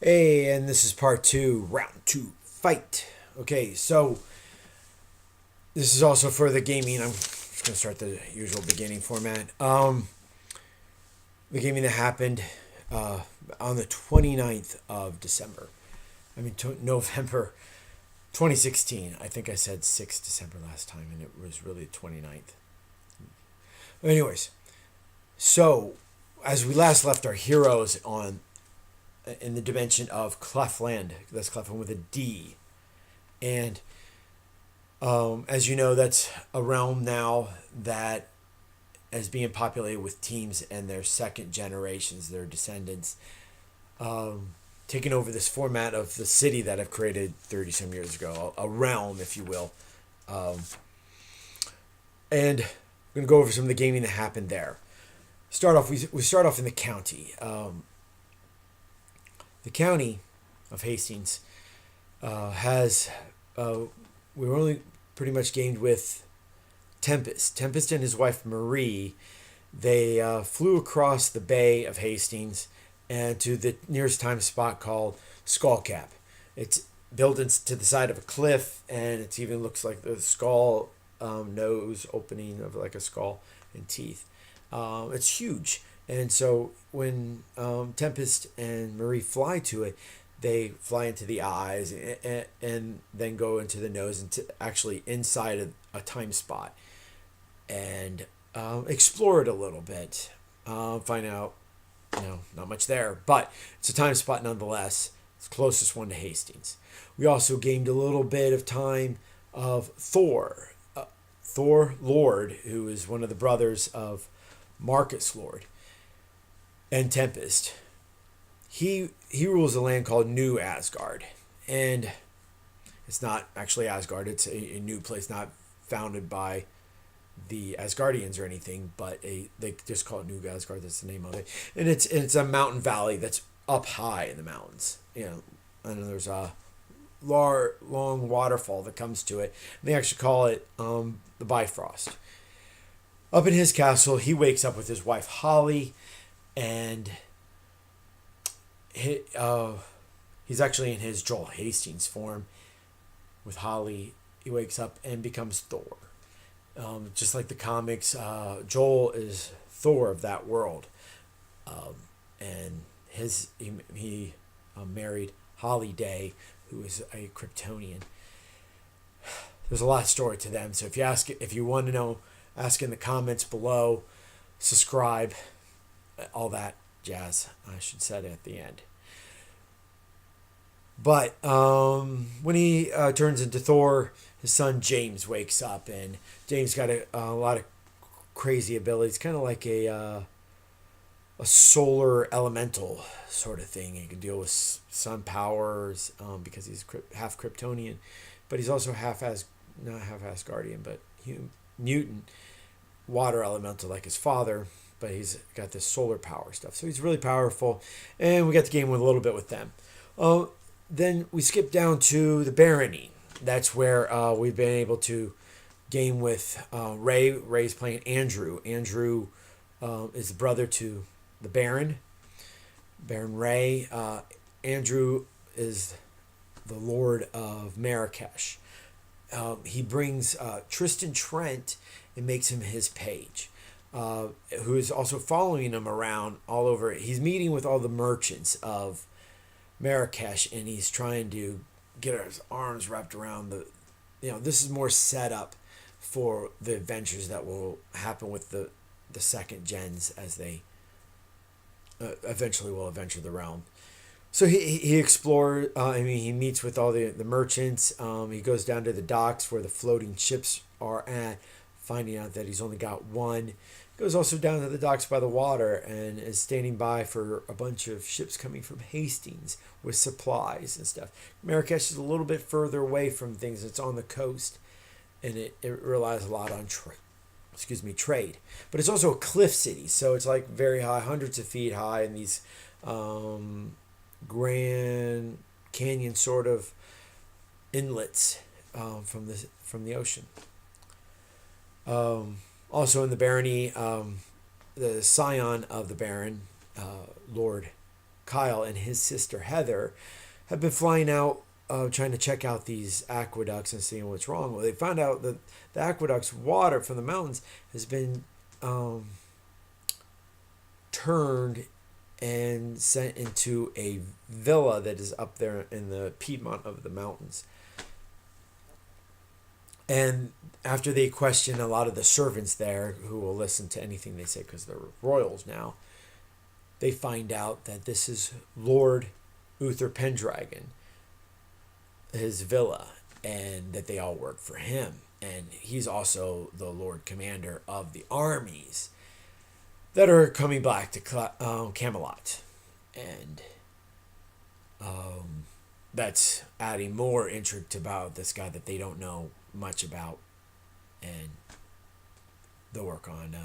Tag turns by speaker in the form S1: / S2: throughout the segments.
S1: Hey, and this is part two, round two, fight. Okay, so this is also for the gaming. I'm just gonna start the usual beginning format. The gaming that happened uh, on the 29th of December. November 2016. I think I said 6th December last time, and it was really the 29th. Anyways, so as we last left our heroes on in the dimension of Cleftland. That's Cleftland with a D. And as you know, that's a realm now that is being populated with teams and their second generations, their descendants, taking over this format of the city that I've created 30 some years ago, a realm, if you will. And I'm going to go over some of the gaming that happened there. We start off in the county. The county of Hastings has we were only pretty much gamed with Tempest. Tempest and his wife Marie, they flew across the bay of Hastings and to the nearest time spot called Skullcap. It's built into the side of a cliff, and it even looks like the skull nose opening of like a skull and teeth. It's huge. And so when Tempest and Marie fly to it, they fly into the eyes and then go into the nose and actually inside a time spot and explore it a little bit. Find out, not much there, but it's a time spot nonetheless. It's the closest one to Hastings. We also gained a little bit of time of Thor. Thor Lord, who is one of the brothers of Marcus Lord and Tempest. He rules a land called New Asgard, and it's not actually Asgard. It's a new place, not founded by the Asgardians or anything, but they just call it New Asgard. That's the name of it, and it's a mountain valley that's up high in the mountains. And there's a long waterfall that comes to it. And they actually call it the Bifrost. Up in his castle, he wakes up with his wife Holly, and he's actually in his Joel Hastings form with Holly. He wakes up and becomes Thor. Just like the comics, Joel is Thor of that world. And he married Holly Day, who is a Kryptonian. There's a lot of story to them. So if you want to know, ask in the comments below. Subscribe, all that jazz. I should say it at the end. But when he turns into Thor, his son James wakes up, and James got a lot of crazy abilities, kind of like a solar elemental sort of thing. He can deal with sun powers because he's half Kryptonian, but he's also not half Asgardian, but mutant water elemental like his father. But he's got this solar power stuff, so he's really powerful, and we got the game with a little bit with them. Then we skip down to the Barony. That's where we've been able to game with Ray. Ray's playing Andrew. Andrew is the brother to the Baron. Baron Ray. Andrew is the Lord of Marrakesh. He brings Tristan Trent and makes him his page, who is also following him around all over. He's meeting with all the merchants of Marrakesh, and he's trying to get his arms wrapped around this is more set up for the adventures that will happen with the second gens as they eventually will adventure the realm. So he explores. He meets with all the merchants. He goes down to the docks where the floating ships are at, finding out that he's only got one. Goes also down to the docks by the water and is standing by for a bunch of ships coming from Hastings with supplies and stuff. Marrakesh is a little bit further away from things. It's on the coast, and it relies a lot on trade. But it's also a cliff city, so it's like very high, hundreds of feet high, in these Grand Canyon sort of inlets from the ocean. Also in the barony, the scion of the Baron, Lord Kyle and his sister Heather have been flying out, trying to check out these aqueducts and seeing what's wrong. Well, they found out that the aqueduct's water from the mountains has been turned and sent into a villa that is up there in the Piedmont of the mountains. And after they question a lot of the servants there, who will listen to anything they say because they're royals now, they find out that this is Lord Uther Pendragon, his villa, and that they all work for him. And he's also the Lord Commander of the armies that are coming back to Camelot. And that's adding more intrigue about this guy that they don't know much about. And they'll work on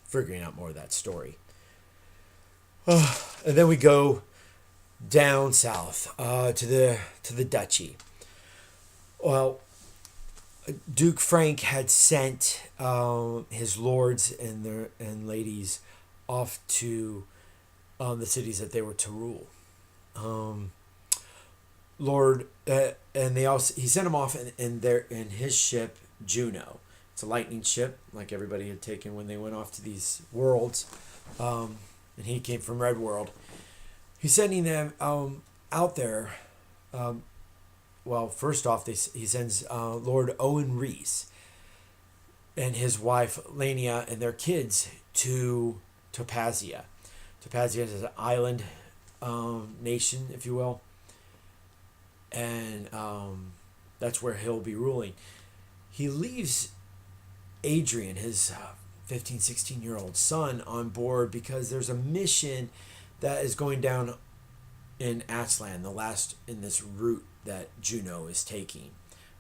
S1: figuring out more of that story. And then we go down south to the duchy. Well, Duke Frank had sent his lords and ladies off to the cities that they were to rule. And he sent them off in his ship Juno. It's a lightning ship, like everybody had taken when they went off to these worlds. And he came from Red World. He's sending them out there. Well, first off, he sends Lord Owen Reese and his wife Lania and their kids to Topazia. Topazia is an island nation, if you will. And that's where he'll be ruling. He leaves Adrian, his 15, 16-year-old son, on board because there's a mission that is going down in Aztlan, the last in this route that Juno is taking,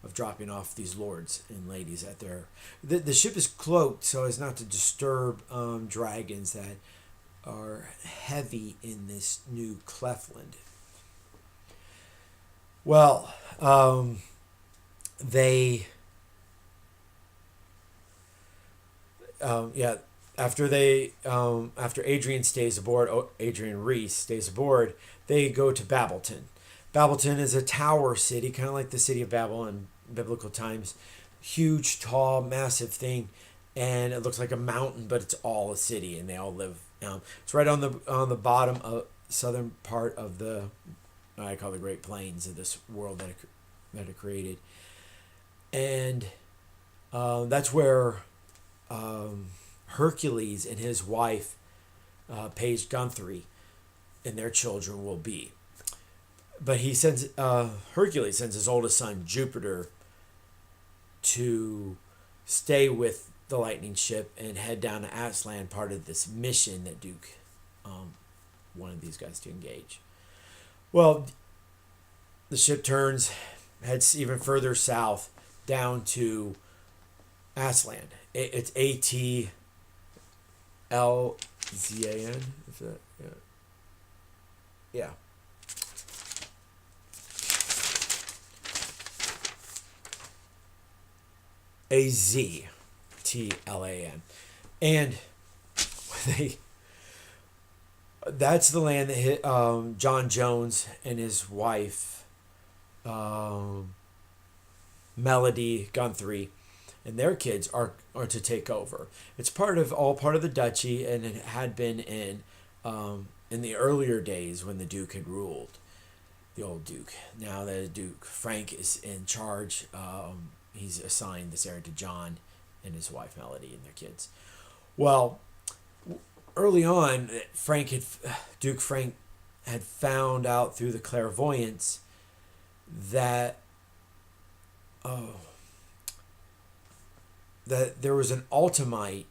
S1: of dropping off these lords and ladies at their... The ship is cloaked so as not to disturb dragons that are heavy in this new Cleftland. Well, after Adrian stays aboard, Adrian Reese stays aboard, they go to Babylton. Babylton is a tower city, kind of like the city of Babel in biblical times. Huge, tall, massive thing, and it looks like a mountain, but it's all a city, and they all live. It's right on the bottom of southern part of the, I call the Great Plains of this world that it created, and that's where Hercules and his wife, Paige Guthrie, and their children will be. But Hercules sends his oldest son, Jupiter, to stay with the lightning ship and head down to Aztlan, part of this mission that Duke wanted these guys to engage. Well, the ship heads even further south, down to Aztlan. It's Atlzan. Yeah. Aztlan. And that's the land that hit John Jones and his wife Melody Guthrie and their kids are to take over. It's part of the duchy, and it had been in the earlier days when the Duke had ruled, the old Duke. Now that Duke Frank is in charge, he's assigned this area to John and his wife Melody and their kids. Well, early on, Duke Frank had found out through the clairvoyance that that there was an Altamite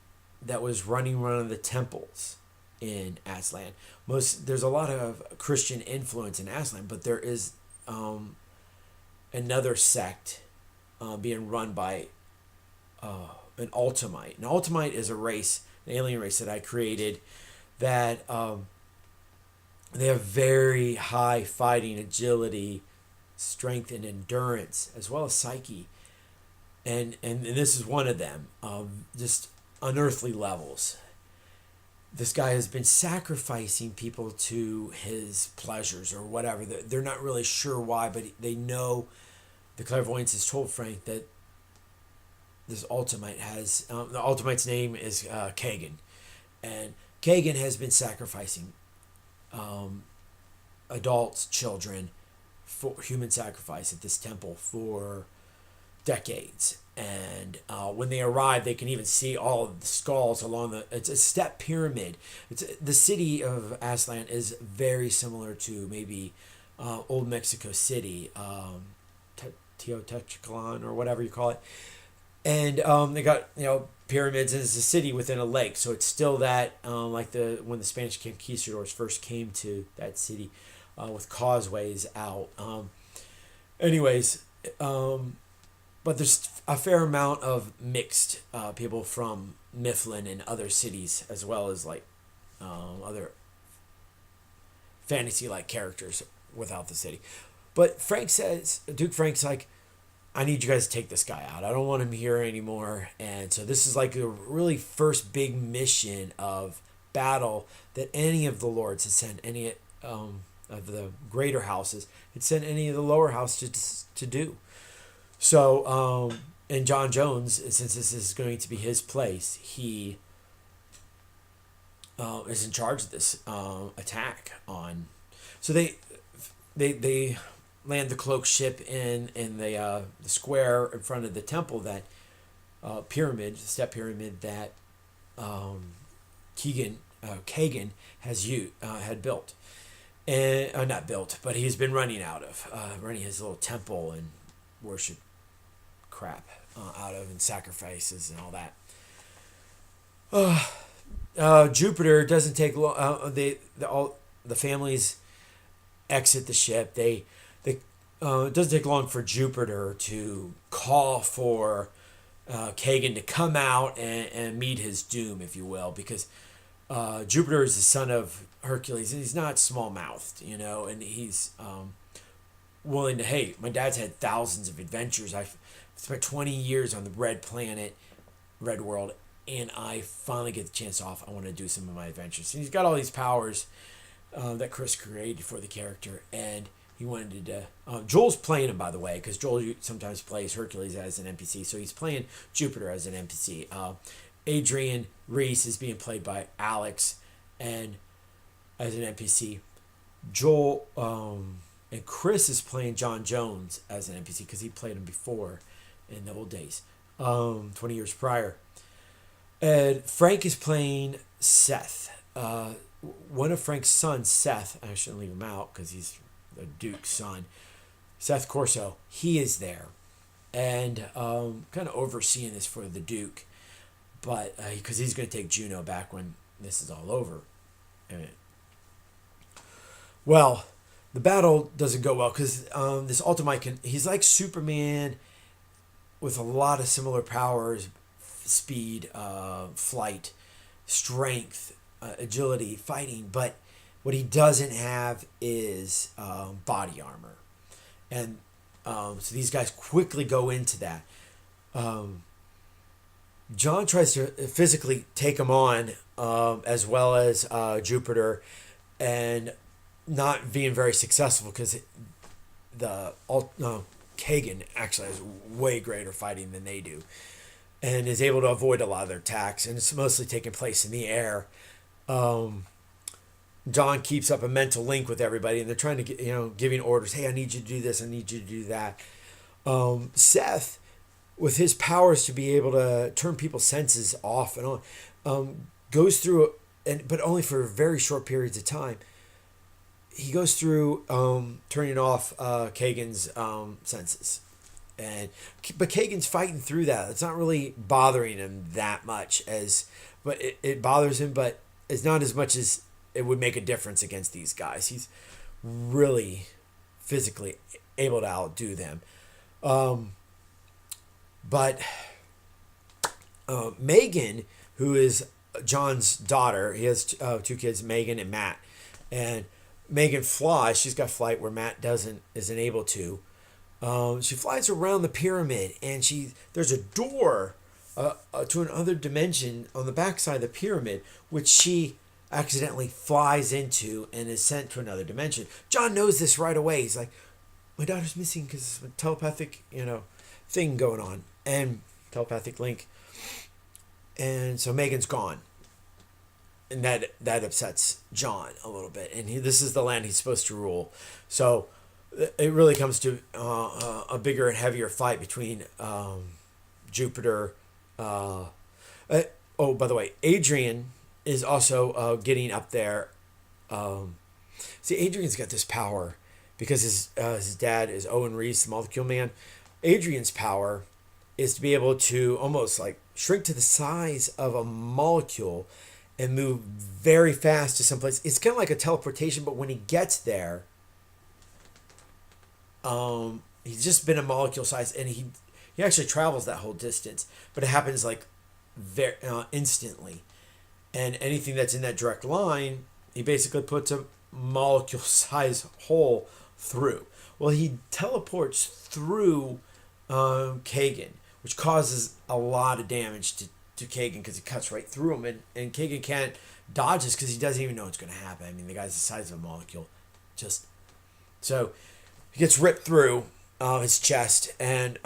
S1: that was running one of the temples in Aztlan. There's a lot of Christian influence in Aztlan, but there is another sect being run by an Altamite. An Altamite is a race, an alien race that I created that they have very high fighting agility, strength, and endurance, as well as psyche. And this is one of them, just unearthly levels. this guy has been sacrificing people to his pleasures or whatever. They're not really sure why, but they know the clairvoyance has told Frank that this Ultimate has the Ultimate's name is Kagan, and Kagan has been sacrificing adults, children, for human sacrifice at this temple for decades. And when they arrive, they can even see all of the skulls along the. It's a step pyramid. The city of Aztlan is very similar to maybe old Mexico City, Teotihuacan or whatever you call it. And they got pyramids, and it's a city within a lake, so it's still that like when the Spanish conquistadors first came to that city with causeways out. Anyways. But there's a fair amount of mixed people from Mifflin and other cities, as well as like other fantasy-like characters without the city. But Duke Frank's like, I need you guys to take this guy out. I don't want him here anymore. And so this is like a really first big mission of battle that any of the lords had sent any of the greater houses had sent any of the lower houses to do. So, and John Jones, since this is going to be his place, he is in charge of this attack on. So they land the cloak ship in the square in front of the temple, that pyramid, the step pyramid that Kagan had built, and not built, but he's been running his little temple and worship crap out of, and sacrifices and all that. Jupiter doesn't take long. All the families exit the ship. It doesn't take long for Jupiter to call for Kagan to come out and meet his doom, if you will, because Jupiter is the son of Hercules, and he's not small-mouthed, and he's willing to, hey, my dad's had thousands of adventures. I've spent 20 years on the red planet, red world, and I finally get the chance off. I want to do some of my adventures. And he's got all these powers that Chris created for the character, and he wanted to. Joel's playing him, by the way, because Joel sometimes plays Hercules as an NPC, so he's playing Jupiter as an NPC. Adrian Reese is being played by Alex, and as an NPC. Joel and Chris is playing John Jones as an NPC because he played him before in the old days, 20 years prior. And Frank is playing Seth. One of Frank's sons, Seth, I shouldn't leave him out because he's the Duke's son, Seth Corso, he is there. And kind of overseeing this for the Duke, but because he's going to take Juno back when this is all over. Well, the battle doesn't go well because this Ultimate he's like Superman with a lot of similar powers, speed, flight, strength, agility, fighting, but what he doesn't have is body armor. And so these guys quickly go into that. John tries to physically take him on, as well as Jupiter, and not being very successful because Kagan actually has way greater fighting than they do, and is able to avoid a lot of their attacks, and it's mostly taking place in the air. John keeps up a mental link with everybody, and they're trying to get, giving orders. Hey, I need you to do this. I need you to do that. Seth, with his powers to be able to turn people's senses off and on, goes through, but only for very short periods of time. He goes through turning off Kagan's senses, but Kagan's fighting through that. It's not really bothering him that much but it bothers him, but it's not as much as it would make a difference against these guys. He's really physically able to outdo them. But Megan, who is John's daughter, he has two kids, Megan and Matt, and Megan flies. She's got flight where Matt isn't able to. She flies around the pyramid, and there's a door to another dimension on the backside of the pyramid, which she accidentally flies into and is sent to another dimension. John knows this right away. He's like, my daughter's missing because of a telepathic, thing going on, and telepathic link. And so Megan's gone. And that upsets John a little bit. And this is the land he's supposed to rule. So it really comes to a bigger and heavier fight between Jupiter. By the way, Adrian is also getting up there. See, Adrian's got this power because his dad is Owen Reese, the Molecule Man. Adrian's power is to be able to almost like shrink to the size of a molecule and move very fast to someplace. It's kind of like a teleportation, but when he gets there, he's just been a molecule size, and he actually travels that whole distance, but it happens like very instantly. And anything that's in that direct line, he basically puts a molecule size hole through. Well, he teleports through Kagan, which causes a lot of damage to Kagan because it cuts right through him, and Kagan can't dodge this because he doesn't even know what's going to happen. I mean, the guy's the size of a molecule. So he gets ripped through his chest, and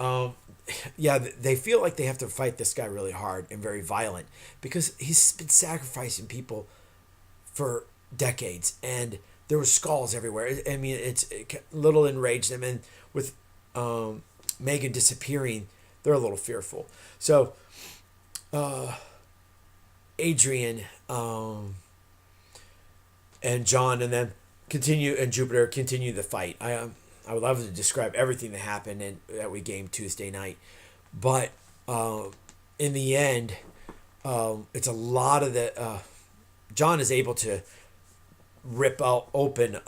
S1: they feel like they have to fight this guy really hard and very violent because he's been sacrificing people for decades, and there were skulls everywhere. I mean, it little enraged them, and with Megan disappearing, they're a little fearful. So Adrian and John and then Jupiter continue the fight. I would love to describe everything that happened and that we gamed Tuesday night, but in the end, it's a lot of the John is able to rip out open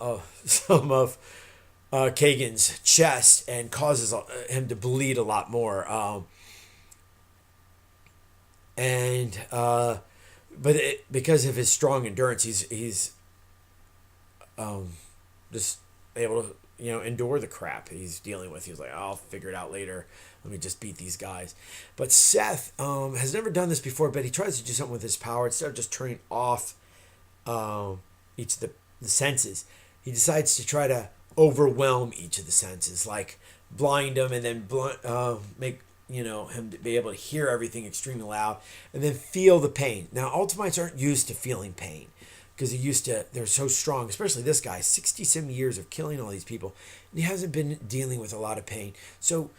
S1: some of Kagan's chest and causes him to bleed a lot more. Because of his strong endurance, he's just able to endure the crap he's dealing with. He's like, I'll figure it out later. Let me just beat these guys. But Seth has never done this before, but he tries to do something with his power. Instead of just turning off each of the senses, he decides to try to overwhelm each of the senses, like blind them and then make him to be able to hear everything extremely loud and then feel the pain. Now, Ultimites aren't used to feeling pain because they're so strong, especially this guy, 60-some years of killing all these people, and he hasn't been dealing with a lot of pain. So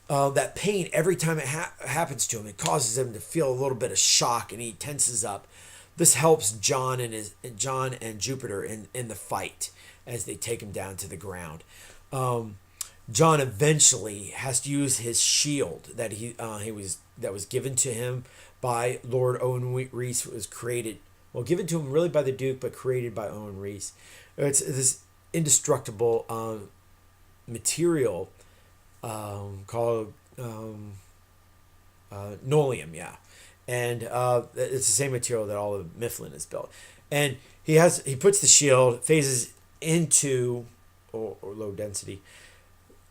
S1: that pain, every time it happens to him, it causes him to feel a little bit of shock, and he tenses up. This helps John and Jupiter in the fight as they take him down to the ground. John eventually has to use his shield that was given to him by Lord Owen Reese. It was given to him really by the Duke, but created by Owen Reese. It's this indestructible material called nolium, yeah, and it's the same material that all of Mifflin is built. And he puts the shield, phases into or low density.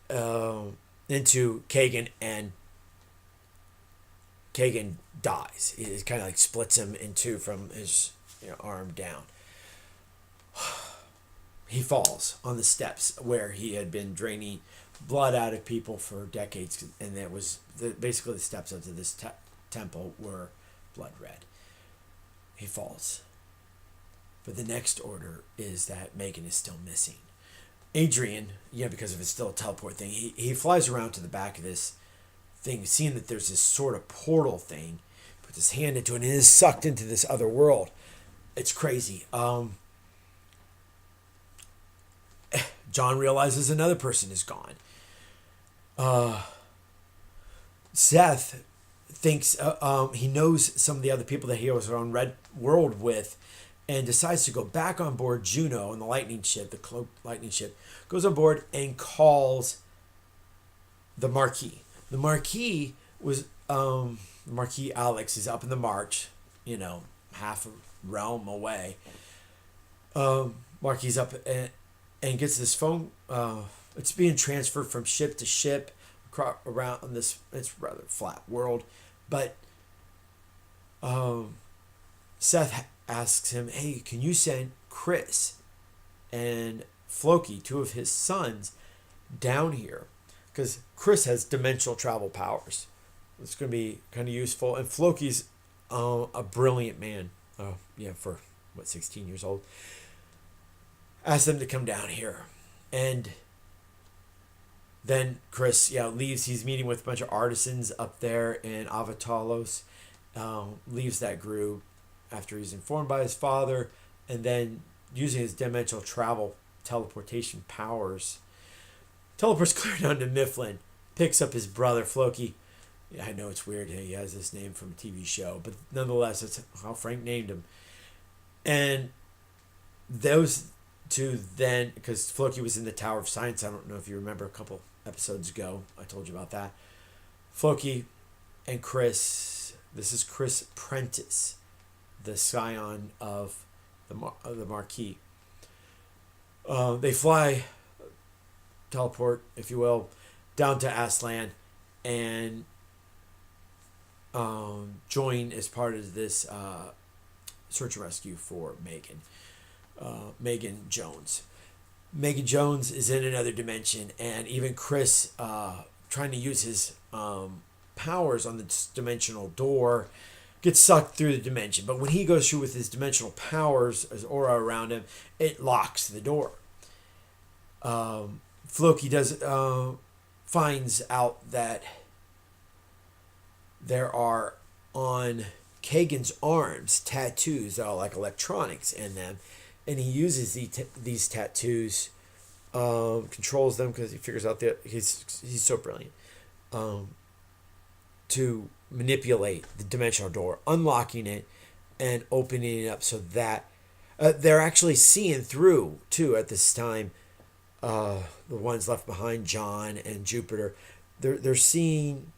S1: Into Kagan, and Kagan dies. It kind of like splits him in two from his arm down. He falls on the steps where he had been draining blood out of people for decades, and that was basically the steps up to this temple were blood red. He falls. But the next order is that Megan is still missing. Adrian, because of his still teleport thing, he flies around to the back of this thing, seeing that there's this sort of portal thing, puts his hand into it, and is sucked into this other world. It's crazy. John realizes another person is gone. Seth thinks he knows some of the other people that he was on Red World with, and decides to go back on board Juno on the lightning ship, the cloaked lightning ship, goes on board and calls the Marquis. The Marquis Alex is up in the March, half a realm away. Marquis up and gets this phone. It's being transferred from ship to ship around this. It's rather flat world, but Seth asks him, hey, can you send Chris and Floki, two of his sons, down here? Because Chris has dimensional travel powers. It's going to be kind of useful. And Floki's a brilliant man. For 16 years old. Ask them to come down here. And then Chris, leaves. He's meeting with a bunch of artisans up there in Avatalos. Leaves that group after he's informed by his father. And then using his dimensional travel teleportation powers, teleports clear down to Mifflin. Picks up his brother, Floki. I know it's weird. He has this name from a TV show, but nonetheless, it's how Frank named him. And those two then, because Floki was in the Tower of Science, I don't know if you remember a couple episodes ago, I told you about that. Floki and Chris, this is Chris Prentice, the scion of the Marquis. They fly, teleport, if you will, down to Aztlan and join as part of this search and rescue for Megan. Megan Jones. Megan Jones is in another dimension, and even Chris, trying to use his powers on the dimensional door, gets sucked through the dimension. But when he goes through with his dimensional powers, his aura around him, it locks the door. Floki finds out that there are on Kagan's arms tattoos that are like electronics in them, and he uses these tattoos, controls them because he figures out that he's so brilliant, to manipulate the dimensional door, unlocking it and opening it up so that they're actually seeing through too at this time. The ones left behind, John and Jupiter, they're seeing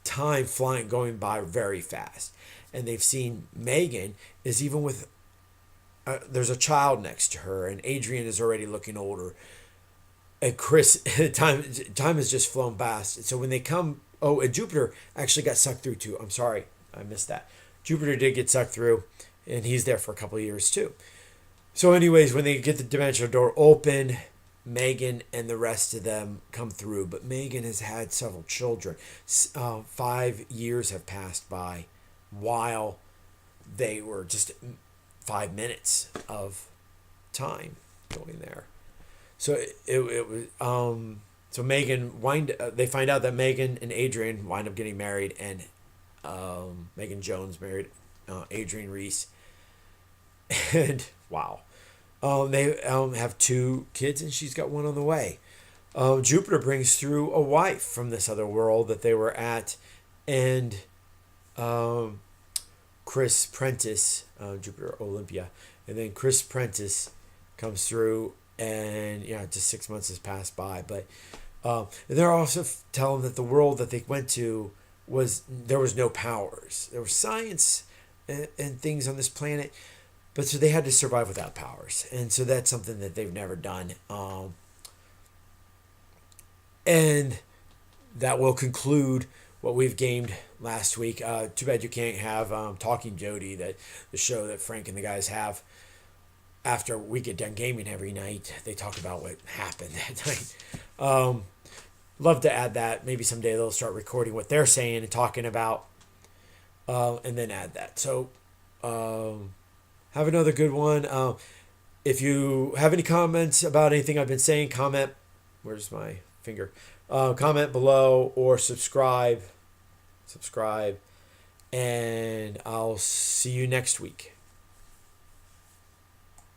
S1: time going by very fast, and they've seen Megan is even with there's a child next to her, and Adrian is already looking older, and Chris time has just flown past. So when they come, and Jupiter actually got sucked through too. I'm sorry, I missed that. Jupiter did get sucked through, and he's there for a couple of years too. So anyways, when they get the dimensional door open, Megan and the rest of them come through, but Megan has had several children. 5 years have passed by while they were just 5 minutes of time going there. So it was so Megan they find out that Megan and Adrian wind up getting married, and Megan Jones married Adrian Reese, and wow. They have 2 kids, and she's got one on the way. Jupiter brings through a wife from this other world that they were at, and Chris Prentice, Jupiter Olympia, and then Chris Prentice comes through, and just 6 months has passed by. But they're also telling that the world that they went to there was no powers. There was science and things on this planet. But so they had to survive without powers. And so that's something that they've never done. And that will conclude what we've gamed last week. Too bad you can't have Talking Jody, the show that Frank and the guys have. After we get done gaming every night, they talk about what happened that night. Love to add that. Maybe someday they'll start recording what they're saying and talking about. And then add that. So... have another good one. If you have any comments about anything I've been saying, comment. Where's my finger? Comment below or subscribe. And I'll see you next week.